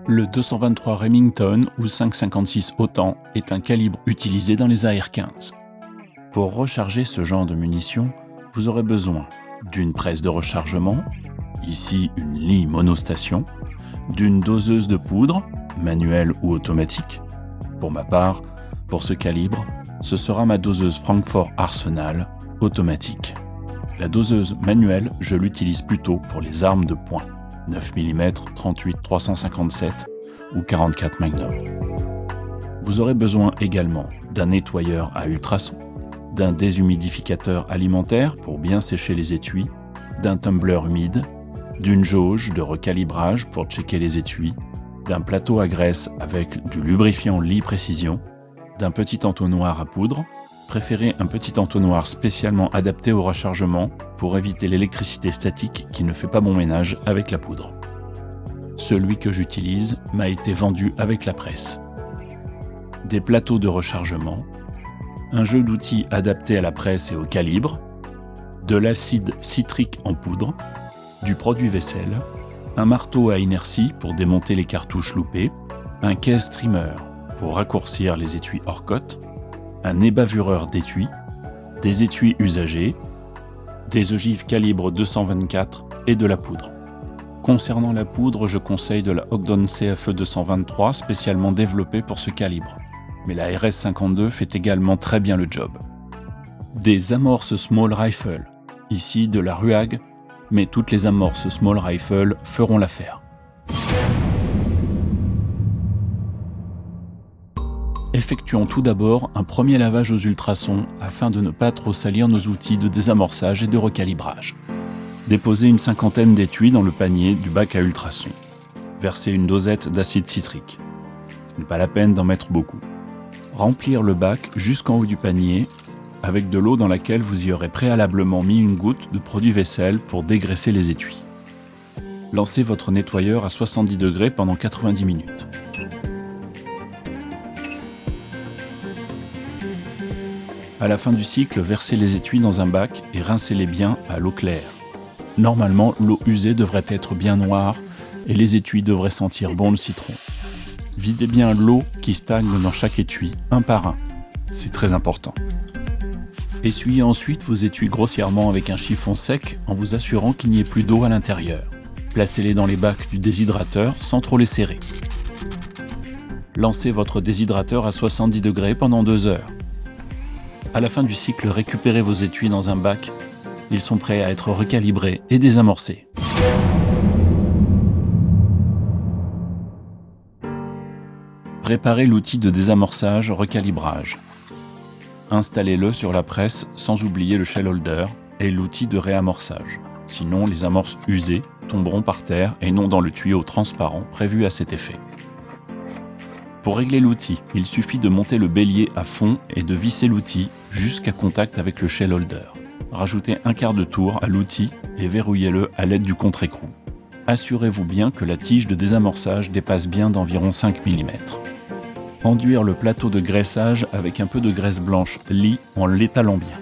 Le 223 Remington ou 5,56 Autan est un calibre utilisé dans les AR-15. Pour recharger ce genre de munitions, vous aurez besoin d'une presse de rechargement, ici une Lee monostation, d'une doseuse de poudre, manuelle ou automatique. Pour ma part, pour ce calibre, ce sera ma doseuse Frankford Arsenal automatique. La doseuse manuelle, je l'utilise plutôt pour les armes de poing, 9 mm, 38, 357 ou 44 Magnum. Vous aurez besoin également d'un nettoyeur à ultrasons, d'un déshumidificateur alimentaire pour bien sécher les étuis, d'un tumbler humide, d'une jauge de recalibrage pour checker les étuis, d'un plateau à graisse avec du lubrifiant Lee Précision, d'un petit entonnoir à poudre. Préférez un petit entonnoir spécialement adapté au rechargement pour éviter l'électricité statique qui ne fait pas bon ménage avec la poudre. Celui que j'utilise m'a été vendu avec la presse. Des plateaux de rechargement, un jeu d'outils adapté à la presse et au calibre, de l'acide citrique en poudre, du produit vaisselle, un marteau à inertie pour démonter les cartouches loupées, un case trimmer pour raccourcir les étuis hors cote, un ébavureur d'étui, des étuis usagés, des ogives calibre 224 et de la poudre. Concernant la poudre, je conseille de la Ogden CFE 223 spécialement développée pour ce calibre, mais la RS52 fait également très bien le job. Des amorces Small Rifle, ici de la Ruag, mais toutes les amorces Small Rifle feront l'affaire. Effectuons tout d'abord un premier lavage aux ultrasons afin de ne pas trop salir nos outils de désamorçage et de recalibrage. Déposez une cinquantaine d'étuis dans le panier du bac à ultrasons. Versez une dosette d'acide citrique. Ce n'est pas la peine d'en mettre beaucoup. Remplir le bac jusqu'en haut du panier avec de l'eau dans laquelle vous y aurez préalablement mis une goutte de produit vaisselle pour dégraisser les étuis. Lancez votre nettoyeur à 70 degrés pendant 90 minutes. À la fin du cycle, versez les étuis dans un bac et rincez-les bien à l'eau claire. Normalement, l'eau usée devrait être bien noire et les étuis devraient sentir bon le citron. Videz bien l'eau qui stagne dans chaque étui, un par un. C'est très important. Essuyez ensuite vos étuis grossièrement avec un chiffon sec en vous assurant qu'il n'y ait plus d'eau à l'intérieur. Placez-les dans les bacs du déshydrateur sans trop les serrer. Lancez votre déshydrateur à 70 degrés pendant 2 heures. À la fin du cycle, récupérez vos étuis dans un bac. Ils sont prêts à être recalibrés et désamorcés. Préparez l'outil de désamorçage recalibrage. Installez-le sur la presse sans oublier le shell holder et l'outil de réamorçage. Sinon, les amorces usées tomberont par terre et non dans le tuyau transparent prévu à cet effet. Pour régler l'outil, il suffit de monter le bélier à fond et de visser l'outil jusqu'à contact avec le shell holder. Rajoutez un quart de tour à l'outil et verrouillez-le à l'aide du contre-écrou. Assurez-vous bien que la tige de désamorçage dépasse bien d'environ 5 mm. Enduire le plateau de graissage avec un peu de graisse blanche Lee en l'étalant bien.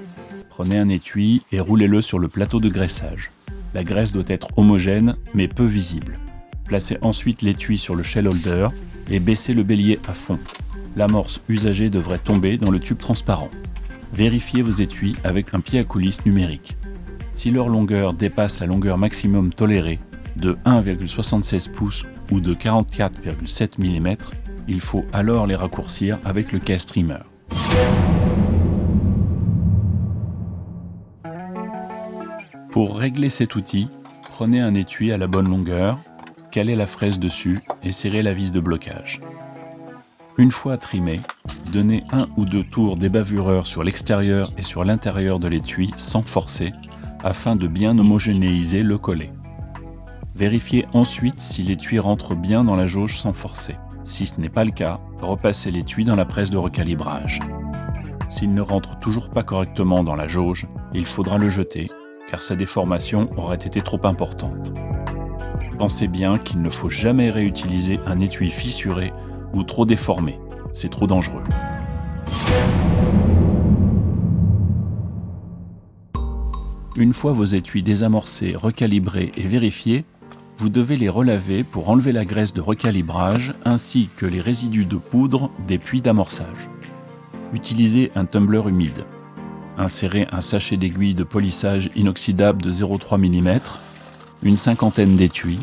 Prenez un étui et roulez-le sur le plateau de graissage. La graisse doit être homogène mais peu visible. Placez ensuite l'étui sur le shell holder et baissez le bélier à fond. L'amorce usagée devrait tomber dans le tube transparent. Vérifiez vos étuis avec un pied à coulisse numérique. Si leur longueur dépasse la longueur maximum tolérée de 1,76 pouces ou de 44,7 mm, il faut alors les raccourcir avec le case trimmer. Pour régler cet outil, prenez un étui à la bonne longueur, calez la fraise dessus et serrez la vis de blocage. Une fois trimé, donnez 1 ou 2 tours d'ébavureur sur l'extérieur et sur l'intérieur de l'étui sans forcer, afin de bien homogénéiser le collet. Vérifiez ensuite si l'étui rentre bien dans la jauge sans forcer. Si ce n'est pas le cas, repassez l'étui dans la presse de recalibrage. S'il ne rentre toujours pas correctement dans la jauge, il faudra le jeter, car sa déformation aurait été trop importante. Pensez bien qu'il ne faut jamais réutiliser un étui fissuré ou trop déformé, c'est trop dangereux. Une fois vos étuis désamorcés, recalibrés et vérifiés, vous devez les relaver pour enlever la graisse de recalibrage ainsi que les résidus de poudre des puits d'amorçage. Utilisez un tumbler humide. Insérez un sachet d'aiguilles de polissage inoxydable de 0,3 mm, une cinquantaine d'étuis,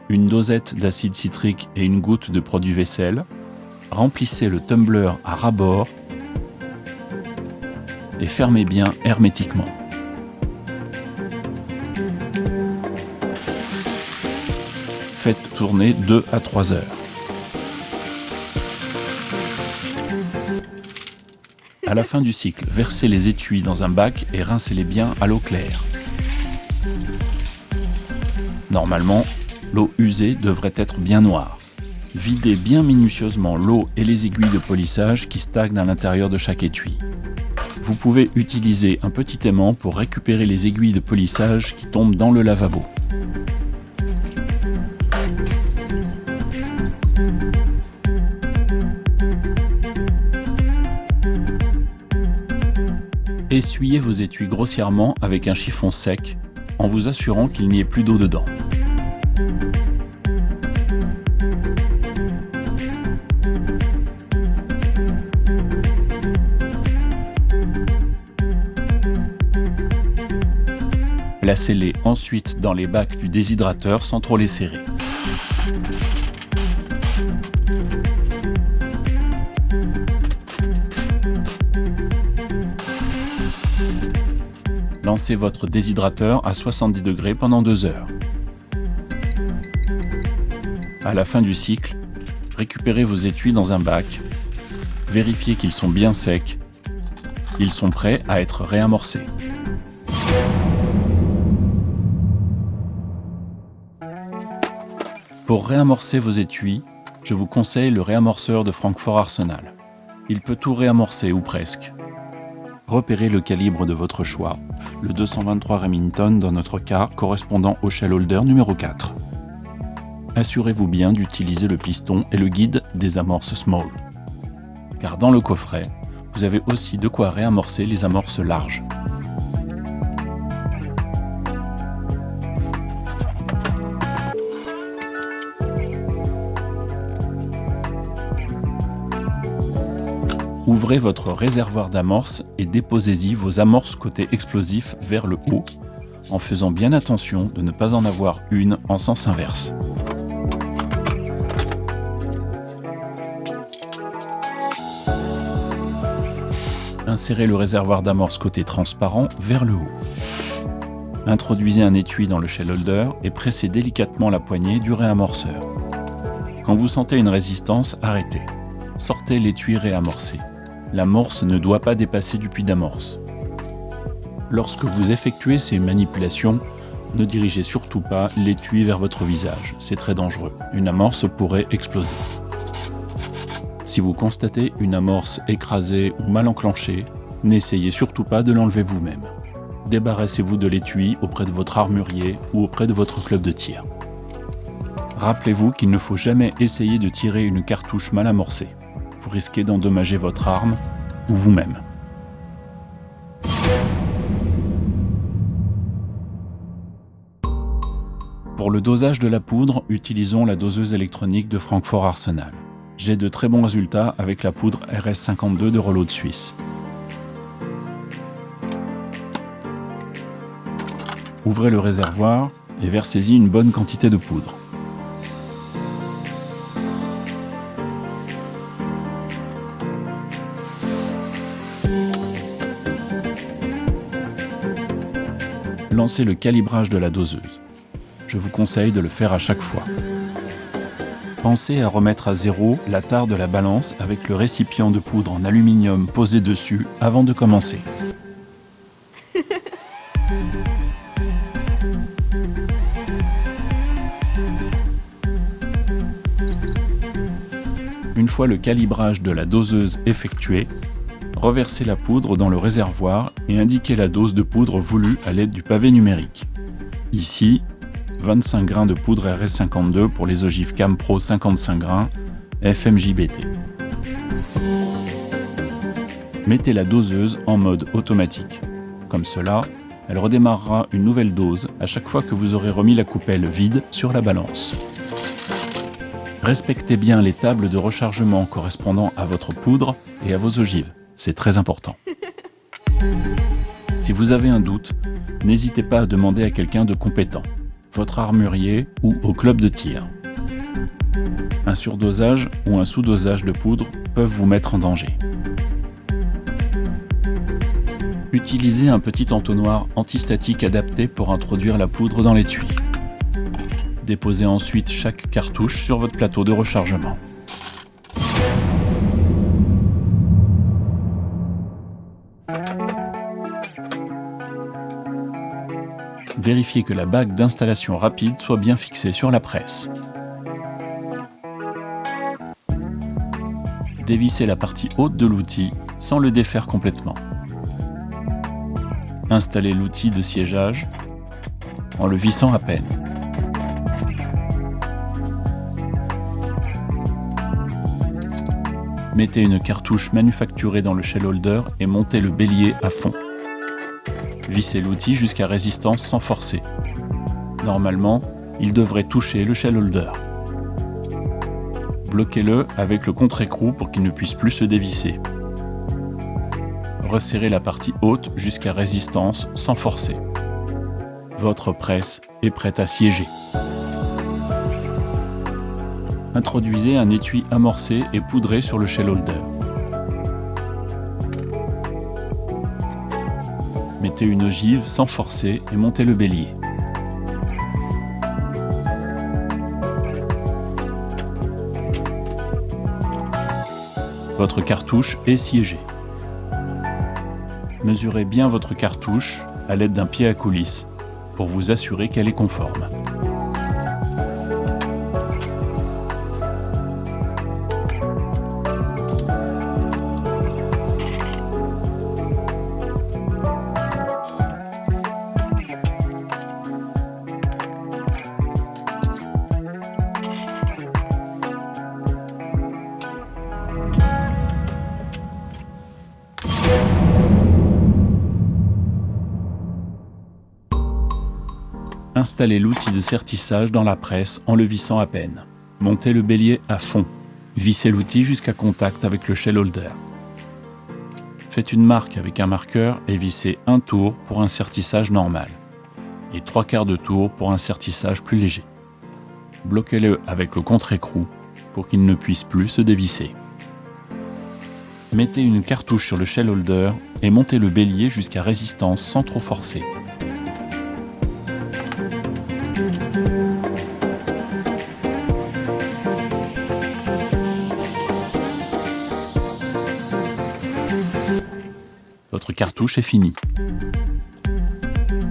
une dosette d'acide citrique et une goutte de produit vaisselle. Remplissez le tumbler à ras-bord et fermez bien hermétiquement. Faites tourner 2 à 3 heures. À la fin du cycle, versez les étuis dans un bac et rincez-les bien à l'eau claire. Normalement, l'eau usée devrait être bien noire. Videz bien minutieusement l'eau et les aiguilles de polissage qui stagnent à l'intérieur de chaque étui. Vous pouvez utiliser un petit aimant pour récupérer les aiguilles de polissage qui tombent dans le lavabo. Essuyez vos étuis grossièrement avec un chiffon sec en vous assurant qu'il n'y ait plus d'eau dedans. Placez-les ensuite dans les bacs du déshydrateur sans trop les serrer. Lancez votre déshydrateur à 70 degrés pendant 2 heures. À la fin du cycle, récupérez vos étuis dans un bac. Vérifiez qu'ils sont bien secs. Ils sont prêts à être réamorcés. Pour réamorcer vos étuis, je vous conseille le réamorceur de Francfort Arsenal. Il peut tout réamorcer ou presque. Repérez le calibre de votre choix, le 223 Remington dans notre cas correspondant au shell holder numéro 4. Assurez-vous bien d'utiliser le piston et le guide des amorces small. Car dans le coffret, vous avez aussi de quoi réamorcer les amorces larges. Ouvrez votre réservoir d'amorces et déposez-y vos amorces côté explosif vers le haut, en faisant bien attention de ne pas en avoir une en sens inverse. Insérez le réservoir d'amorce côté transparent vers le haut. Introduisez un étui dans le shell holder et pressez délicatement la poignée du réamorceur. Quand vous sentez une résistance, arrêtez. Sortez l'étui réamorcé. L'amorce ne doit pas dépasser du puits d'amorce. Lorsque vous effectuez ces manipulations, ne dirigez surtout pas l'étui vers votre visage, c'est très dangereux. Une amorce pourrait exploser. Si vous constatez une amorce écrasée ou mal enclenchée, n'essayez surtout pas de l'enlever vous-même. Débarrassez-vous de l'étui auprès de votre armurier ou auprès de votre club de tir. Rappelez-vous qu'il ne faut jamais essayer de tirer une cartouche mal amorcée. Vous risquez d'endommager votre arme ou vous-même. Pour le dosage de la poudre, utilisons la doseuse électronique de Francfort Arsenal. J'ai de très bons résultats avec la poudre RS52 de Reload Suisse. Ouvrez le réservoir et versez-y une bonne quantité de poudre. Lancez le calibrage de la doseuse. Je vous conseille de le faire à chaque fois. Pensez à remettre à zéro la tare de la balance avec le récipient de poudre en aluminium posé dessus avant de commencer. Une fois le calibrage de la doseuse effectué, reversez la poudre dans le réservoir et indiquez la dose de poudre voulue à l'aide du pavé numérique. Ici, 25 grains de poudre RS52 pour les ogives Cam Pro 55 grains FMJBT. Mettez la doseuse en mode automatique. Comme cela, Elle redémarrera une nouvelle dose à chaque fois que vous aurez remis la coupelle vide sur la balance. Respectez bien les tables de rechargement correspondant à votre poudre et à vos ogives. C'est très important. Si vous avez un doute, n'hésitez pas à demander à quelqu'un de compétent, votre armurier ou au club de tir. Un surdosage ou un sous-dosage de poudre peuvent vous mettre en danger. Utilisez un petit entonnoir antistatique adapté pour introduire la poudre dans l'étui. Déposez ensuite chaque cartouche sur votre plateau de rechargement. Vérifiez que la bague d'installation rapide soit bien fixée sur la presse. Dévissez la partie haute de l'outil sans le défaire complètement. Installez l'outil de siégeage en le vissant à peine. Mettez une cartouche manufacturée dans le shell holder et montez le bélier à fond. Vissez l'outil jusqu'à résistance sans forcer. Normalement, il devrait toucher le shell holder. Bloquez-le avec le contre-écrou pour qu'il ne puisse plus se dévisser. Resserrez la partie haute jusqu'à résistance sans forcer. Votre presse est prête à siéger. Introduisez un étui amorcé et poudré sur le shell holder. Mettez une ogive sans forcer et montez le bélier. Votre cartouche est siégée. Mesurez bien votre cartouche à l'aide d'un pied à coulisse pour vous assurer qu'elle est conforme. Installez l'outil de sertissage dans la presse en le vissant à peine. Montez le bélier à fond. Vissez l'outil jusqu'à contact avec le shell holder. Faites une marque avec un marqueur et vissez un tour pour un sertissage normal et 3/4 de tour pour un sertissage plus léger. Bloquez-le avec le contre-écrou pour qu'il ne puisse plus se dévisser. Mettez une cartouche sur le shell holder et montez le bélier jusqu'à résistance sans trop forcer. Votre cartouche est finie.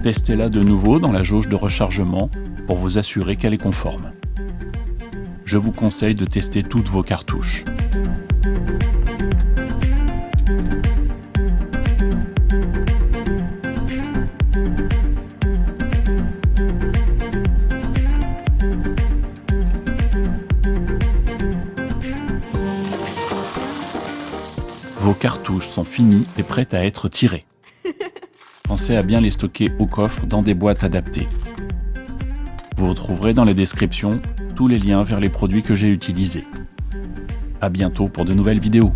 Testez-la de nouveau dans la jauge de rechargement pour vous assurer qu'elle est conforme. Je vous conseille de tester toutes vos cartouches. Vos cartouches sont finies et prêtes à être tirées. Pensez à bien les stocker au coffre dans des boîtes adaptées. Vous retrouverez dans les descriptions tous les liens vers les produits que j'ai utilisés. À bientôt pour de nouvelles vidéos.